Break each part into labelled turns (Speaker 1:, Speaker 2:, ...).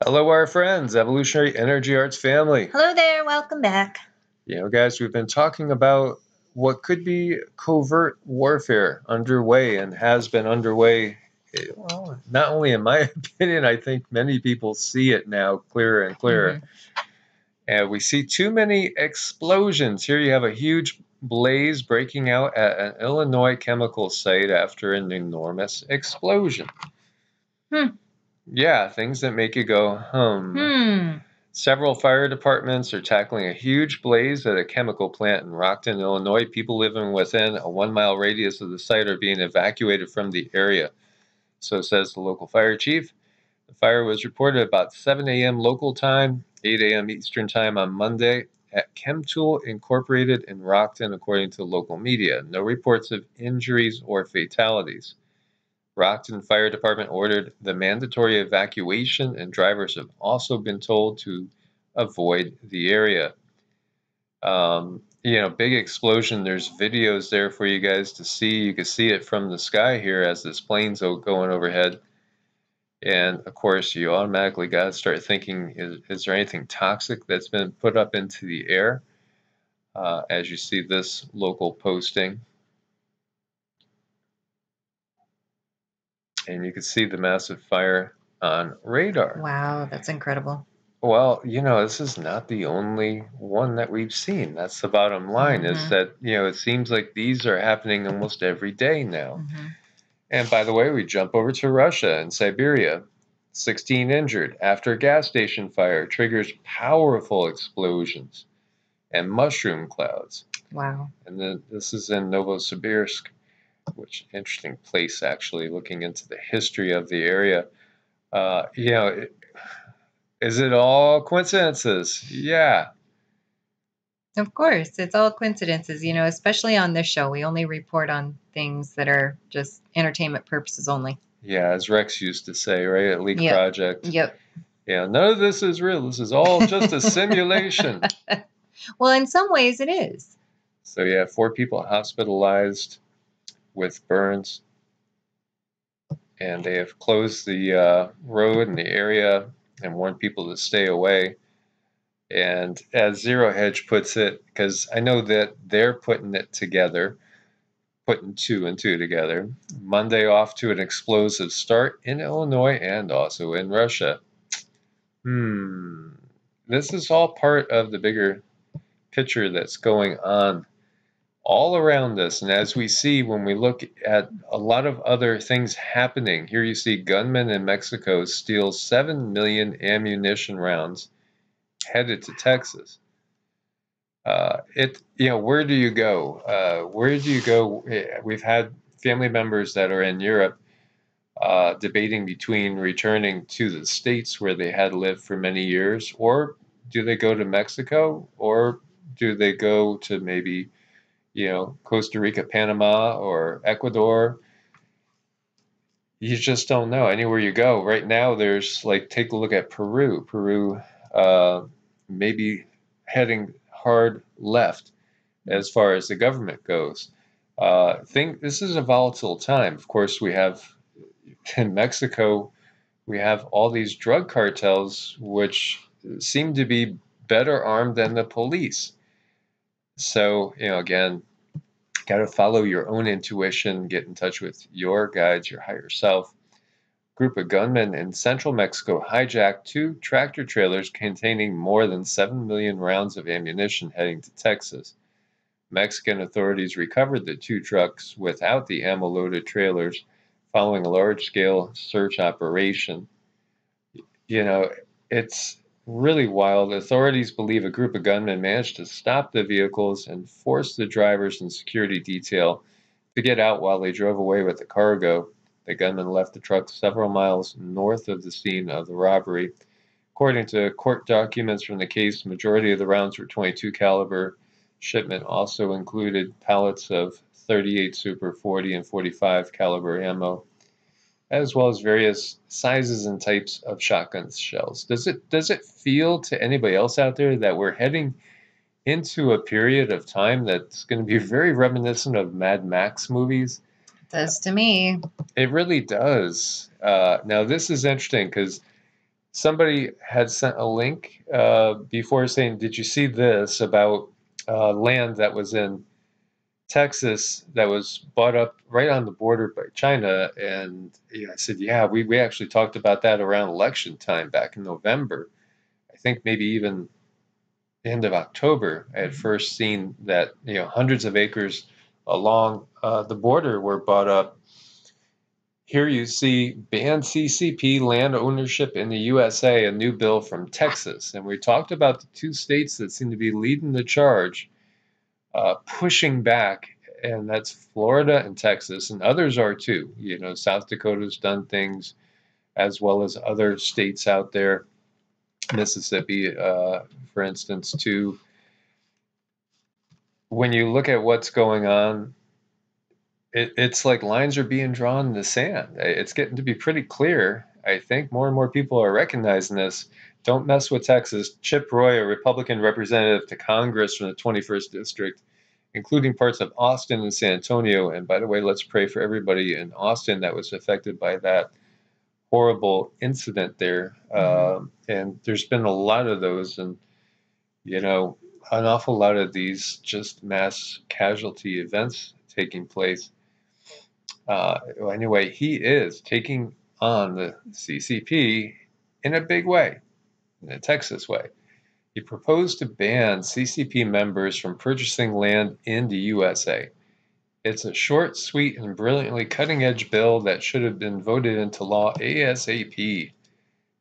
Speaker 1: Hello, our friends, Evolutionary Energy Arts family.
Speaker 2: Hello there, welcome back.
Speaker 1: Guys, we've been talking about what could be covert warfare underway and has been underway. Well, not only in my opinion, I think many people see it now clearer and clearer. And we see too many explosions. Here you have a huge blaze breaking out at an Illinois chemical site after an enormous explosion. Yeah, things that make you go, Several fire departments are tackling a huge blaze at a chemical plant in Rockton, Illinois. People living within a 1-mile radius of the site are being evacuated from the area. So says the local fire chief. The fire was reported about 7 a.m. local time, 8 a.m. Eastern time on Monday at ChemTool Incorporated in Rockton, according to local media. No reports of injuries or fatalities. Rockton Fire Department ordered the mandatory evacuation, and drivers have also been told to avoid the area. Big explosion. There's videos there for you guys to see. You can see it from the sky here as this plane's going overhead. And of course, you automatically got to start thinking, is there anything toxic that's been put up into the air? As you see this local posting. And you can see the massive fire on radar.
Speaker 2: Wow, that's incredible.
Speaker 1: Well, this is not the only one that we've seen. That's the bottom line, is that, it seems like these are happening almost every day now. And by the way, we jump over to Russia and Siberia. 16 injured after a gas station fire triggers powerful explosions and mushroom clouds.
Speaker 2: Wow.
Speaker 1: And then this is in Novosibirsk, which interesting place, actually, looking into the history of the area. Is it all coincidences? Yeah.
Speaker 2: Of course, it's all coincidences, especially on this show. We only report on things that are just entertainment purposes only.
Speaker 1: Yeah, as Rex used to say, right? At Leak Project.
Speaker 2: Yep.
Speaker 1: Yeah, none of this is real. This is all just a simulation.
Speaker 2: Well, in some ways it is.
Speaker 1: So, yeah, 4 people hospitalized with burns. And they have closed the road and the area and warned people to stay away. And as Zero Hedge puts it, because I know that they're putting it together, putting 2 and 2 together, Monday off to an explosive start in Illinois and also in Russia. This is all part of the bigger picture that's going on all around us. And as we see, when we look at a lot of other things happening, here you see gunmen in Mexico steal 7 million ammunition rounds headed to Texas. Where do you go? Where do you go? We've had family members that are in Europe debating between returning to the States where they had lived for many years, or do they go to Mexico, or do they go to maybe Costa Rica, Panama, or Ecuador? You just don't know. Anywhere you go. Right now, there's take a look at Peru. Peru maybe heading hard left as far as the government goes. This is a volatile time. Of course, we have in Mexico, we have all these drug cartels which seem to be better armed than the police. So, again, got to follow your own intuition, get in touch with your guides, your higher self. Group of gunmen in central Mexico hijacked 2 tractor trailers containing more than 7 million rounds of ammunition heading to Texas. Mexican authorities recovered the 2 trucks without the ammo-loaded trailers following a large-scale search operation. It's really wild. Authorities believe a group of gunmen managed to stop the vehicles and force the drivers and security detail to get out while they drove away with the cargo. The gunmen left the truck several miles north of the scene of the robbery. According to court documents from the case, the majority of the rounds were .22 caliber. Shipment also included pallets of 38 Super 40 and 45 caliber ammo, as well as various sizes and types of shotgun shells. Does it feel to anybody else out there that we're heading into a period of time that's going to be very reminiscent of Mad Max movies?
Speaker 2: It does to me.
Speaker 1: It really does. Now, this is interesting because somebody had sent a link before saying, "Did you see this about land that was in Texas that was bought up right on the border by China?" And I said, "Yeah, we actually talked about that around election time back in November. I think maybe even end of October. I had first seen that hundreds of acres along the border were bought up." Here you see ban CCP land ownership in the USA, a new bill from Texas. And we talked about the two states that seem to be leading the charge, pushing back, and that's Florida and Texas, and others are too. South Dakota's done things, as well as other states out there, Mississippi, for instance, too. When you look at what's going on, it's like lines are being drawn in the sand. It's getting to be pretty clear. I think more and more people are recognizing this. Don't mess with Texas. Chip Roy, a Republican representative to Congress from the 21st District, including parts of Austin and San Antonio. And by the way, let's pray for everybody in Austin that was affected by that horrible incident there. And there's been a lot of those, and an awful lot of these just mass casualty events taking place. Anyway, he is taking on the CCP in a big way, in a Texas way. He proposed to ban CCP members from purchasing land in the USA. It's a short, sweet, and brilliantly cutting-edge bill that should have been voted into law ASAP.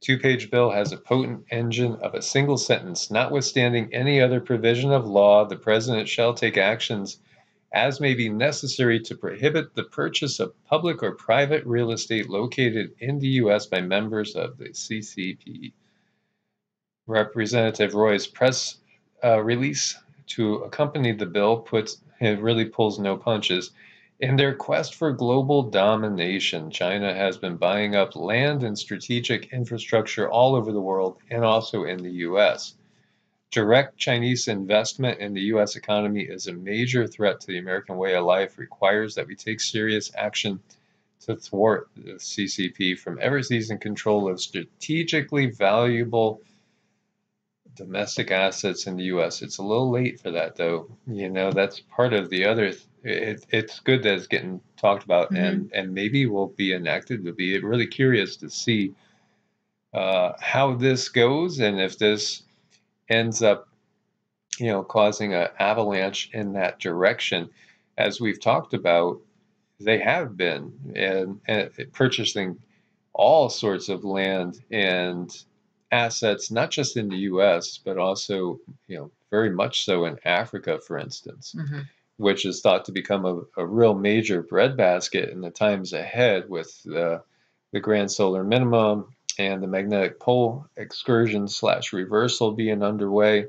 Speaker 1: Two-page bill has a potent engine of a single sentence. Notwithstanding any other provision of law, the president shall take actions as may be necessary to prohibit the purchase of public or private real estate located in the U.S. by members of the CCP. Representative Roy's press release to accompany the bill really pulls no punches. In their quest for global domination, China has been buying up land and strategic infrastructure all over the world and also in the U.S. Direct Chinese investment in the U.S. economy is a major threat to the American way of life, requires that we take serious action to thwart the CCP from ever seizing control of strategically valuable domestic assets in the U.S. It's a little late for that, though. That's part of the other. It's good that it's getting talked about, and maybe will be enacted. We'll be really curious to see how this goes, and if this ends up, causing an avalanche in that direction. As we've talked about, they have been and purchasing all sorts of land and assets, not just in the U.S., but also, very much so in Africa, for instance, which is thought to become a real major breadbasket in the times ahead with the Grand Solar Minimum and the magnetic pole excursion / reversal being underway.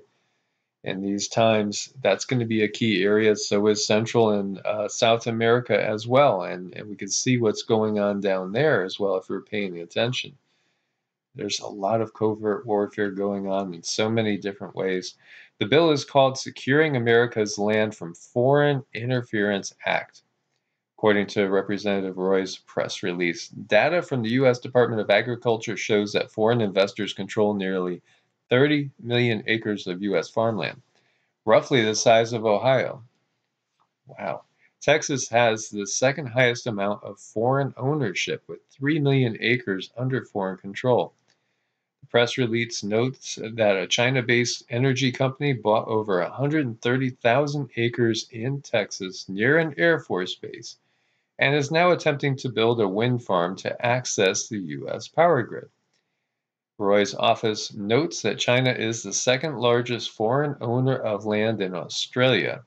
Speaker 1: In these times, that's going to be a key area. So is Central and South America as well. And we can see what's going on down there as well if we're paying attention. There's a lot of covert warfare going on in so many different ways. The bill is called Securing America's Land from Foreign Interference Act. According to Representative Roy's press release, data from the U.S. Department of Agriculture shows that foreign investors control nearly 30 million acres of U.S. farmland, roughly the size of Ohio. Wow. Texas has the second highest amount of foreign ownership, with 3 million acres under foreign control. The press release notes that a China-based energy company bought over 130,000 acres in Texas near an Air Force base and is now attempting to build a wind farm to access the U.S. power grid. Roy's office notes that China is the second largest foreign owner of land in Australia,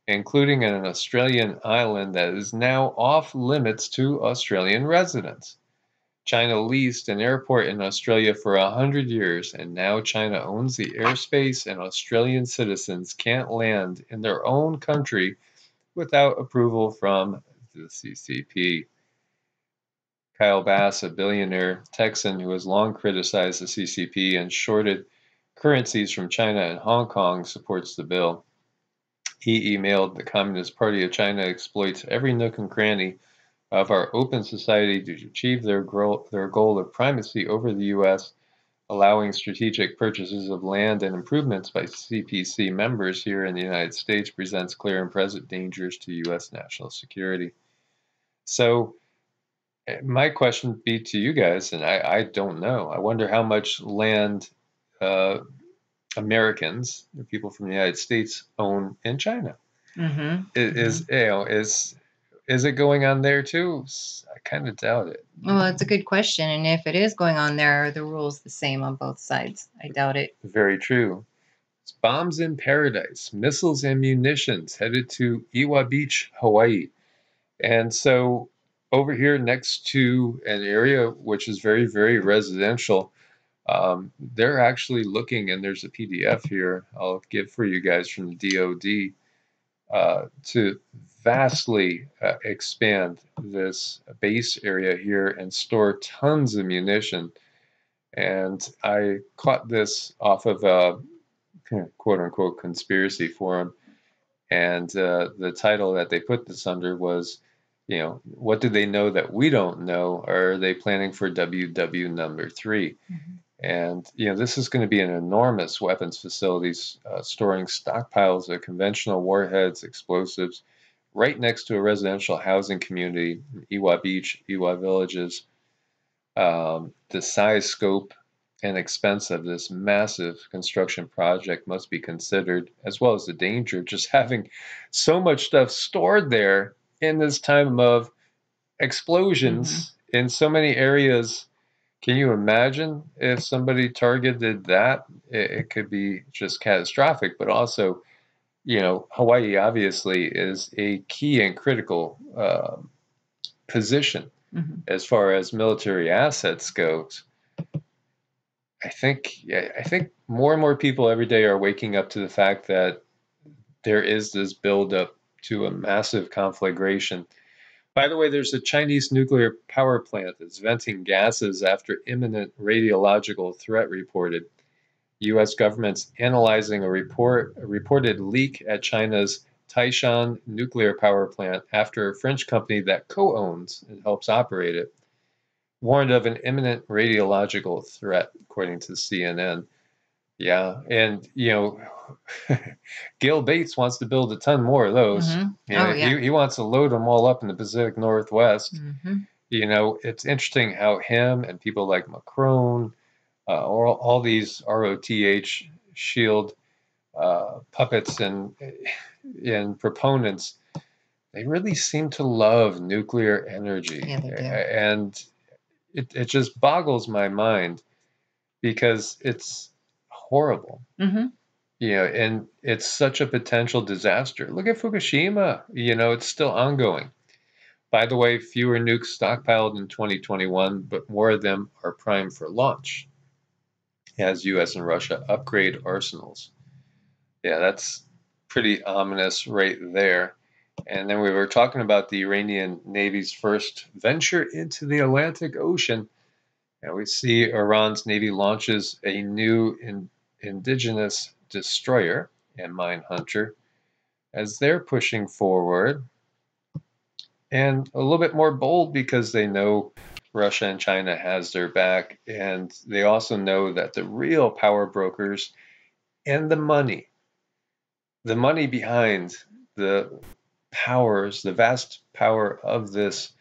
Speaker 1: including an Australian island that is now off limits to Australian residents. China leased an airport in Australia for 100 years, and now China owns the airspace, and Australian citizens can't land in their own country without approval from the CCP. Kyle Bass, a billionaire Texan who has long criticized the CCP and shorted currencies from China and Hong Kong, supports the bill. He emailed, "The Communist Party of China exploits every nook and cranny of our open society to achieve their goal of primacy over the U.S., allowing strategic purchases of land and improvements by CPC members here in the United States presents clear and present dangers to U.S. national security. So my question would be to you guys, and I don't know. I wonder how much land Americans, people from the United States, own in China. Is it going on there too? I kind of doubt it.
Speaker 2: Well, it's a good question. And if it is going on there, are the rules the same on both sides? I doubt it.
Speaker 1: Very true. It's bombs in paradise, missiles and munitions headed to Iwa Beach, Hawaii. And so over here next to an area which is very, very residential, they're actually looking, and there's a PDF here I'll give for you guys from the DOD, to vastly expand this base area here and store tons of munition. And I caught this off of a quote-unquote conspiracy forum, and the title that they put this under was, what do they know that we don't know? Are they planning for WW number 3? And, this is going to be an enormous weapons facilities storing stockpiles of conventional warheads, explosives, right next to a residential housing community, Iwa Beach, Iwa Villages. The size, scope, and expense of this massive construction project must be considered, as well as the danger of just having so much stuff stored there in this time of explosions in so many areas. Can you imagine if somebody targeted that? It could be just catastrophic, but also, Hawaii obviously is a key and critical position as far as military assets goes. I think more and more people every day are waking up to the fact that there is this buildup to a massive conflagration. By the way, there's a Chinese nuclear power plant that's venting gases after imminent radiological threat reported. U.S. government's analyzing a reported leak at China's Taishan nuclear power plant after a French company that co-owns and helps operate it warned of an imminent radiological threat, according to CNN. Yeah, and Gil Bates wants to build a ton more of those. He wants to load them all up in the Pacific Northwest. It's interesting how him and people like Macron, all these ROTH shield puppets and proponents, they really seem to love nuclear energy.
Speaker 2: Yeah, they do.
Speaker 1: And it just boggles my mind because it's horrible. And it's such a potential disaster. Look at Fukushima. It's still ongoing. By the way, fewer nukes stockpiled in 2021, but more of them are primed for launch as U.S. and Russia upgrade arsenals. Yeah, that's pretty ominous right there. And then we were talking about the Iranian Navy's first venture into the Atlantic Ocean. And we see Iran's Navy launches a new indigenous destroyer and mine hunter as they're pushing forward. And a little bit more bold because they know Russia and China has their back. And they also know that the real power brokers and the money behind the powers, the vast power of this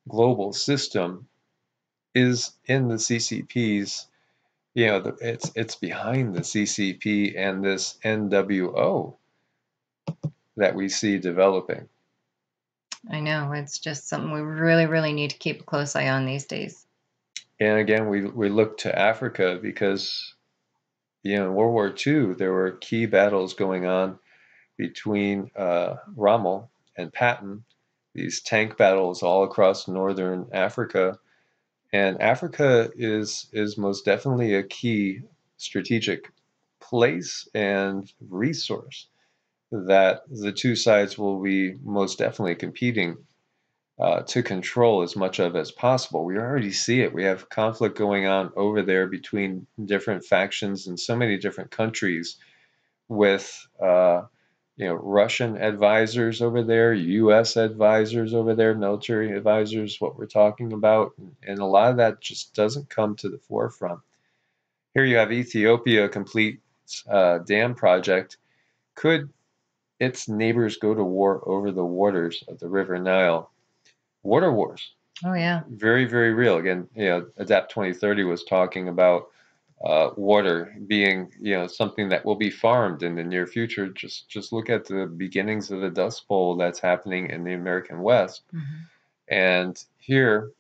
Speaker 1: global system is in the CCPs. It's behind the CCP and this NWO that we see developing.
Speaker 2: I know. It's just something we really, really need to keep a close eye on these days.
Speaker 1: And again, we look to Africa because, in World War II, there were key battles going on between Rommel and Patton, these tank battles all across northern Africa. And Africa is most definitely a key strategic place and resource that the two sides will be most definitely competing to control as much of as possible. We already see it. We have conflict going on over there between different factions in so many different countries with Russian advisors over there, U.S. advisors over there, military advisors, what we're talking about. And a lot of that just doesn't come to the forefront. Here you have Ethiopia complete dam project. Could its neighbors go to war over the waters of the River Nile? Water wars.
Speaker 2: Oh yeah.
Speaker 1: Very, very real. Again, Adapt 2030 was talking about water being, something that will be farmed in the near future. Just look at the beginnings of the Dust Bowl that's happening in the American West.
Speaker 2: Mm-hmm.
Speaker 1: And here,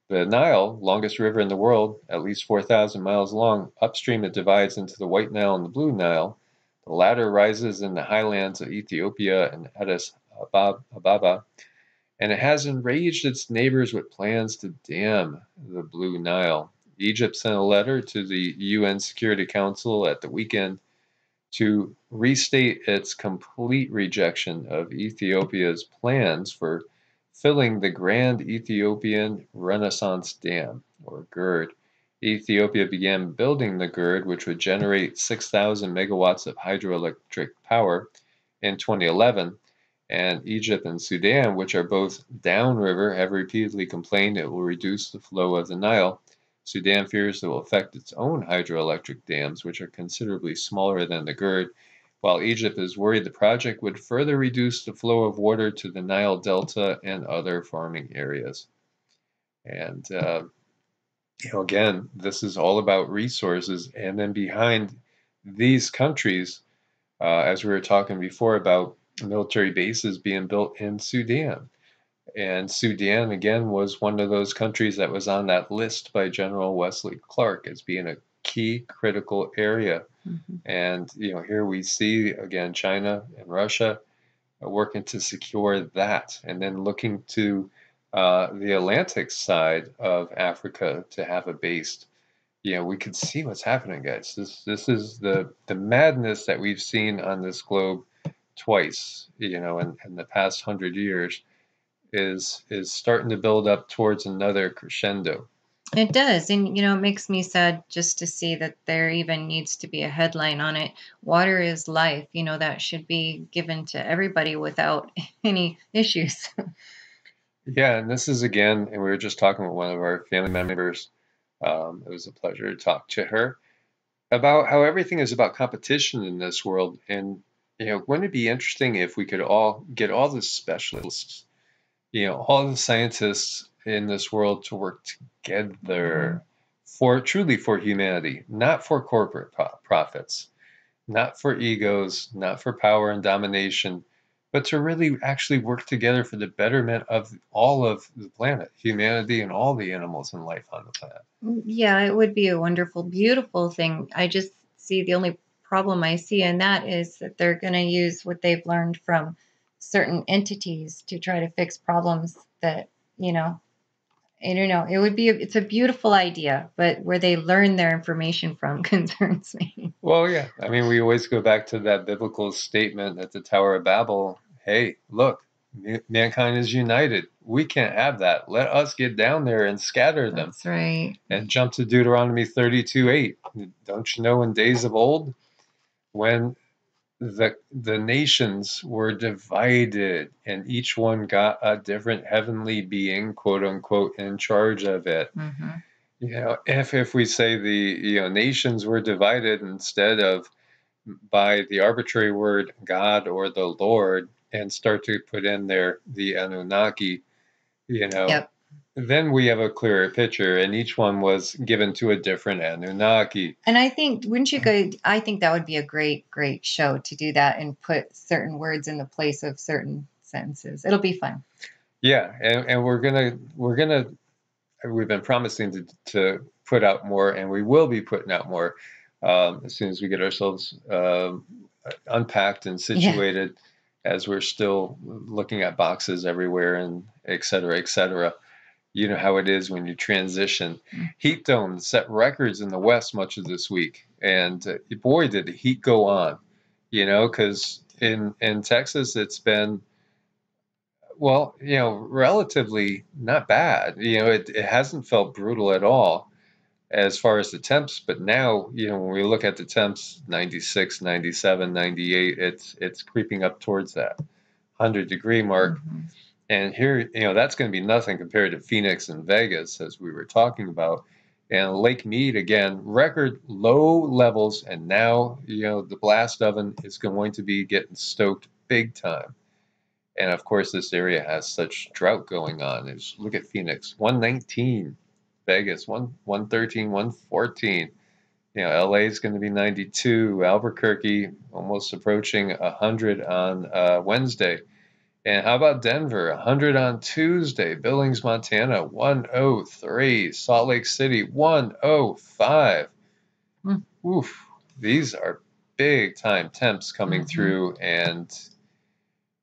Speaker 1: the Nile, longest river in the world, at least 4,000 miles long, upstream it divides into the White Nile and the Blue Nile. The latter rises in the highlands of Ethiopia and Addis Ababa, and it has enraged its neighbors with plans to dam the Blue Nile. Egypt sent a letter to the UN Security Council at the weekend to restate its complete rejection of Ethiopia's plans for filling the Grand Ethiopian Renaissance Dam, or GERD. Ethiopia began building the GERD, which would generate 6,000 megawatts of hydroelectric power in 2011. And Egypt and Sudan, which are both downriver, have repeatedly complained it will reduce the flow of the Nile. Sudan fears it will affect its own hydroelectric dams, which are considerably smaller than the GERD, while Egypt is worried the project would further reduce the flow of water to the Nile Delta and other farming areas. And, again, this is all about resources. And then behind these countries, as we were talking before about military bases being built in Sudan. And Sudan, again, was one of those countries that was on that list by General Wesley Clark as being a key critical area.
Speaker 2: Mm-hmm.
Speaker 1: And, here we see, again, China and Russia working to secure that, and then looking to the Atlantic side of Africa to have a base. We could see what's happening, guys. This is the madness that we've seen on this globe twice, in the past 100 years is starting to build up towards another crescendo.
Speaker 2: It does. And, it makes me sad just to see that there even needs to be a headline on it. Water is life. That should be given to everybody without any issues.
Speaker 1: Yeah, and this is again, and we were just talking with one of our family members. It was a pleasure to talk to her about how everything is about competition in this world. And, wouldn't it be interesting if we could all get all the specialists, all the scientists in this world to work together truly for humanity, not for corporate profits, not for egos, not for power and domination, but to really actually work together for the betterment of all of the planet, humanity, and all the animals and life on the planet.
Speaker 2: Yeah, it would be a wonderful, beautiful thing. I just see the only problem I see in that is that they're going to use what they've learned from certain entities to try to fix problems that, I don't know. It's a beautiful idea, but where they learn their information from concerns me.
Speaker 1: Well, yeah. I mean, we always go back to that biblical statement at the Tower of Babel. Hey, look, mankind is united. We can't have that. Let us get down there and scatter them.
Speaker 2: That's right.
Speaker 1: And jump to Deuteronomy 32:8. Don't you know in days of old, when the nations were divided and each one got a different heavenly being, quote unquote, in charge of it.
Speaker 2: Mm-hmm.
Speaker 1: If we say the nations were divided instead of by the arbitrary word God or the Lord, and start to put in there the Anunnaki,
Speaker 2: Yep.
Speaker 1: then we have a clearer picture, and each one was given to a different Anunnaki.
Speaker 2: And I think, wouldn't you go? I think that would be a great, great show to do that and put certain words in the place of certain sentences. It'll be fun.
Speaker 1: Yeah, and we've been promising to put out more, and we will be putting out more as soon as we get ourselves unpacked and situated. As we're still looking at boxes everywhere and et cetera, et cetera. You know how it is when you transition. Heat domes set records in the West much of this week. And boy, did the heat go on, because in Texas, it's been, well, relatively not bad. It hasn't felt brutal at all as far as the temps. But now, when we look at the temps, 96, 97, 98, it's creeping up towards that 100-degree mark.
Speaker 2: Mm-hmm.
Speaker 1: And here, that's going to be nothing compared to Phoenix and Vegas, as we were talking about. And Lake Mead, again, record low levels. And now, the blast oven is going to be getting stoked big time. And of course, this area has such drought going on. Look at Phoenix, 119, Vegas, 113, 114. LA is going to be 92, Albuquerque almost approaching 100 on Wednesday. And how about Denver, 100 on Tuesday, Billings, Montana, 103, Salt Lake City, 105. Oof, these are big time temps coming through. And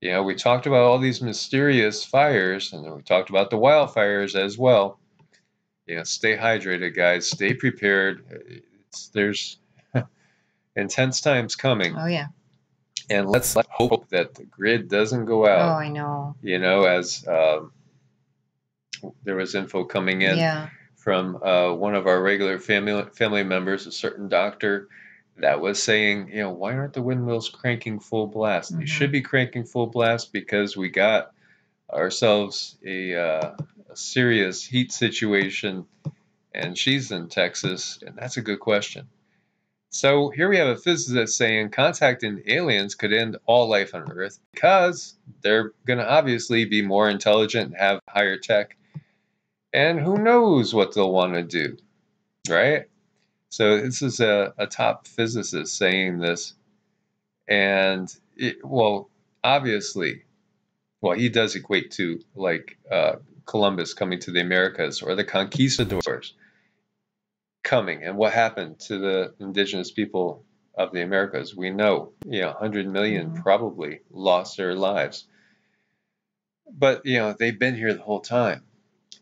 Speaker 1: we talked about all these mysterious fires, and then we talked about the wildfires as well. Stay hydrated, guys. Stay prepared. There's intense times coming.
Speaker 2: Oh, yeah.
Speaker 1: And let's hope that the grid doesn't go out.
Speaker 2: Oh, I know.
Speaker 1: As there was info coming in from one of our regular family members, a certain doctor, that was saying, why aren't the windmills cranking full blast? They should be cranking full blast because we got ourselves a serious heat situation, and she's in Texas, and that's a good question. So here we have a physicist saying contacting aliens could end all life on Earth because they're going to obviously be more intelligent and have higher tech, and who knows what they'll want to do, right? So this is a top physicist saying this, and obviously, he does equate to like Columbus coming to the Americas or the conquistadors coming, and what happened to the indigenous people of the Americas. We know, 100 million probably lost their lives, but they've been here the whole time,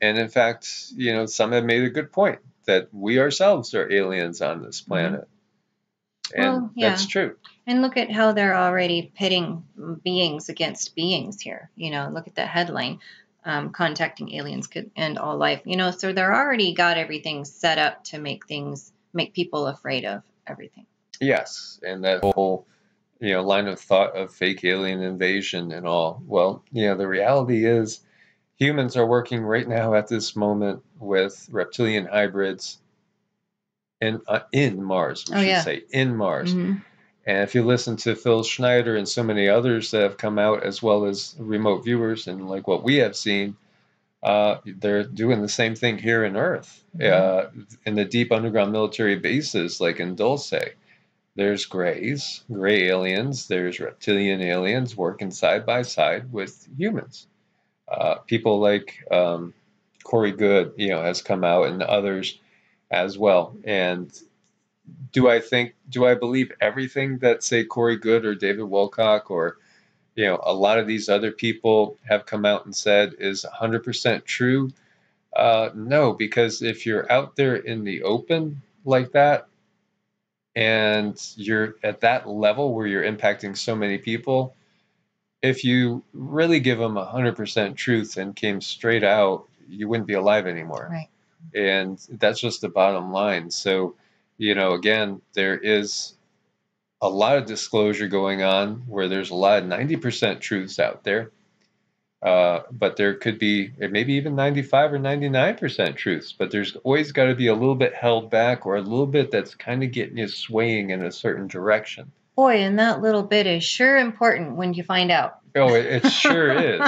Speaker 1: and in fact, some have made a good point that we ourselves are aliens on this planet. And that's true.
Speaker 2: And look at how they're already pitting beings against beings here. Look at the headline, contacting aliens could end all life. So they're already got everything set up to make people afraid of everything.
Speaker 1: Yes, and that whole, line of thought of fake alien invasion and all. Well, the reality is humans are working right now at this moment with reptilian hybrids in Mars, we should say, in Mars. And if you listen to Phil Schneider and so many others that have come out, as well as remote viewers, and like what we have seen, they're doing the same thing here in Earth, in the deep underground military bases, like in Dulce. There's gray aliens, there's reptilian aliens working side by side with humans. People like Corey Good, has come out, and others as well. And do I believe everything that, say, Corey Good or David Wilcock or, a lot of these other people have come out and said is 100% true? No, because if you're out there in the open like that, and you're at that level where you're impacting so many people, if you really give them 100% truth and came straight out, you wouldn't be alive anymore.
Speaker 2: Right.
Speaker 1: And that's just the bottom line. So, again, there is a lot of disclosure going on where there's a lot of 90% truths out there. But there could be maybe even 95 or 99% truths, but there's always got to be a little bit held back or a little bit that's kind of getting you swaying in a certain direction.
Speaker 2: Boy, and that little bit is sure important when you find out.
Speaker 1: Oh, it sure is.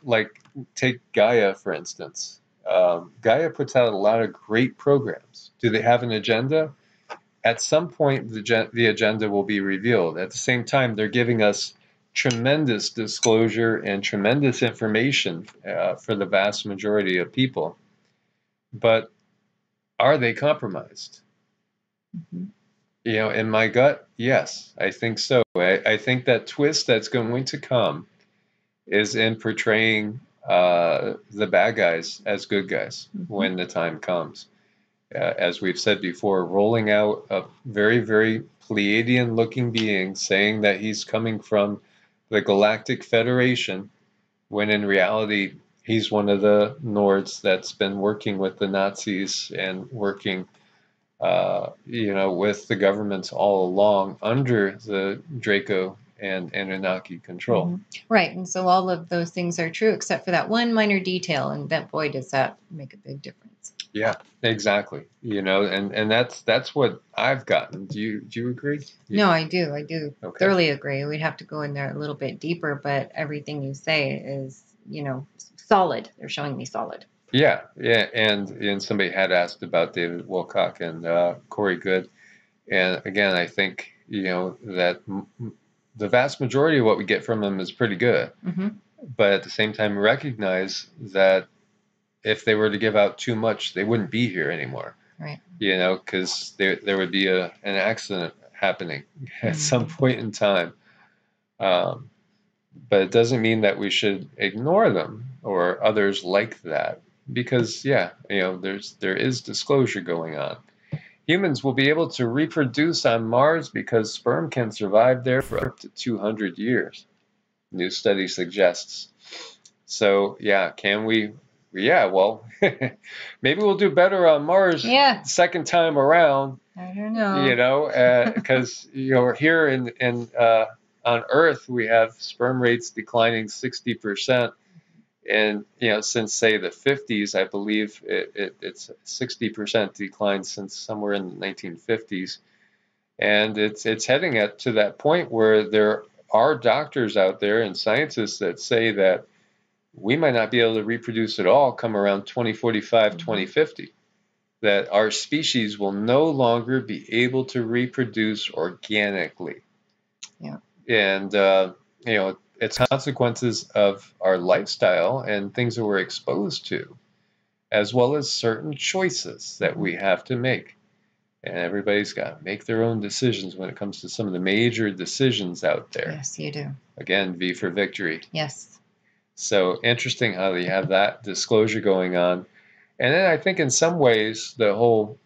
Speaker 1: Like take Gaia, for instance. Gaia puts out a lot of great programs. Do they have an agenda? At some point, the agenda will be revealed. At the same time, they're giving us tremendous disclosure and tremendous information for the vast majority of people. But are they compromised? In my gut, yes, I think so. I think that twist that's going to come is in portraying the bad guys as good guys when the time comes. As we've said before, rolling out a very, very Pleiadian-looking being saying that he's coming from the Galactic Federation, when in reality he's one of the Nords that's been working with the Nazis and working, with the governments all along under the Draco and Anunnaki control.
Speaker 2: Right, and so all of those things are true except for that one minor detail, and that, boy, does that make a big difference.
Speaker 1: Yeah, exactly. And that's what I've gotten. Do you agree?
Speaker 2: No, I do. I do
Speaker 1: Okay.
Speaker 2: thoroughly agree. We'd have to go in there a little bit deeper, but everything you say is, solid. They're showing me solid.
Speaker 1: Yeah, yeah, and somebody had asked about David Wilcock and Corey Good, and again, I think that the vast majority of what we get from them is pretty good,
Speaker 2: Mm-hmm.
Speaker 1: but at the same time, recognize that if they were to give out too much, they wouldn't be here anymore.
Speaker 2: Right.
Speaker 1: Because there would be an accident happening at some
Speaker 2: Mm-hmm.
Speaker 1: point in time. Um, but it doesn't mean that we should ignore them or others like that, because there is disclosure going on. Humans will be able to reproduce on Mars because sperm can survive there for up to 200 years, new study suggests. So yeah, can we? Yeah, well, maybe we'll do better on Mars
Speaker 2: Yeah.
Speaker 1: second time around.
Speaker 2: I don't know.
Speaker 1: Because here on Earth we have sperm rates declining 60%, and since say the 50s, I believe it's 60% decline since somewhere in the 1950s, and it's heading to that point where there are doctors out there and scientists that say that we might not be able to reproduce at all come around 2045, 2050, that our species will no longer be able to reproduce organically.
Speaker 2: Yeah.
Speaker 1: And, it's consequences of our lifestyle and things that we're exposed to, as well as certain choices that we have to make. And everybody's got to make their own decisions when it comes to some of the major decisions out there.
Speaker 2: Yes, you do.
Speaker 1: Again, V for victory.
Speaker 2: Yes.
Speaker 1: So interesting how they have that disclosure going on. And then I think in some ways the whole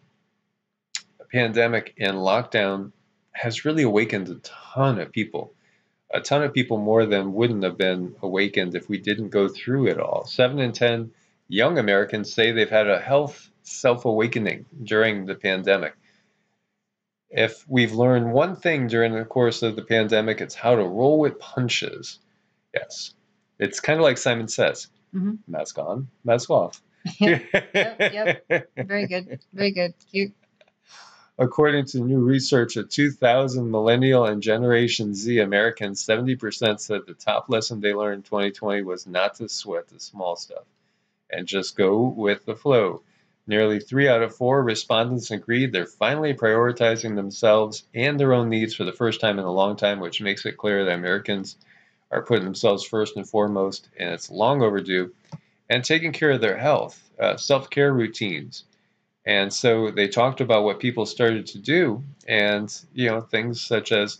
Speaker 1: pandemic and lockdown has really awakened a ton of people more than wouldn't have been awakened if we didn't go through it all. 7 in 10 young Americans say they've had a health self-awakening during the pandemic. If we've learned one thing during the course of the pandemic, it's how to roll with punches. Yes. It's kind of like Simon Says.
Speaker 2: Mm-hmm.
Speaker 1: Mask on, mask off.
Speaker 2: Yep. Very good. Very good. Cute.
Speaker 1: According to new research of 2,000 millennial and Generation Z Americans, 70% said the top lesson they learned in 2020 was not to sweat the small stuff and just go with the flow. Nearly 3 out of 4 respondents agreed they're finally prioritizing themselves and their own needs for the first time in a long time, which makes it clear that Americans are putting themselves first and foremost, and it's long overdue, and taking care of their health, self-care routines. And so they talked about what people started to do, and things such as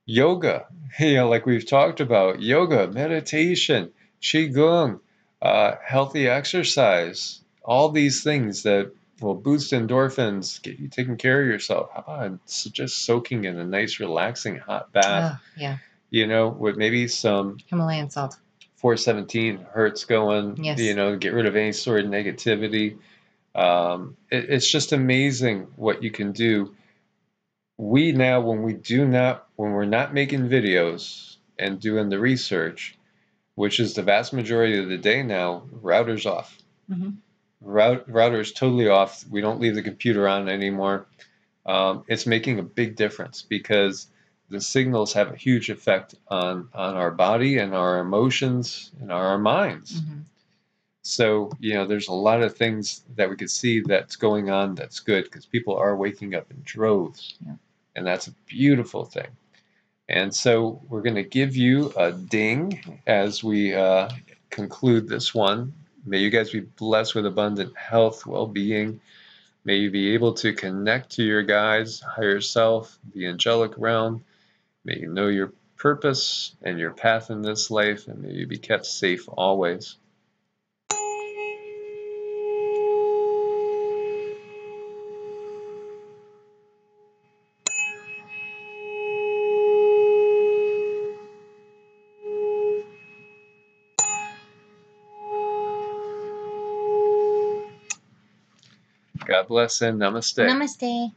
Speaker 1: yoga, like we've talked about, yoga, meditation, Qigong, healthy exercise, all these things that will boost endorphins, get you taking care of yourself. How about just soaking in a nice, relaxing hot bath?
Speaker 2: Oh,
Speaker 1: yeah. With maybe some
Speaker 2: Himalayan salt.
Speaker 1: 417 hertz going,
Speaker 2: Yes.
Speaker 1: Get rid of any sort of negativity. It's just amazing what you can do. We now, when we're not making videos and doing the research, which is the vast majority of the day now, router's off.
Speaker 2: Mm-hmm.
Speaker 1: Router's totally off. We don't leave the computer on anymore. It's making a big difference because the signals have a huge effect on our body and our emotions and our minds.
Speaker 2: Mm-hmm.
Speaker 1: So, there's a lot of things that we could see that's going on that's good because people are waking up in droves.
Speaker 2: Yeah.
Speaker 1: And that's a beautiful thing. And so we're going to give you a ding as we conclude this one. May you guys be blessed with abundant health, well-being. May you be able to connect to your guides, higher self, the angelic realm. May you know your purpose and your path in this life, and may you be kept safe always. God bless and namaste.
Speaker 2: Namaste.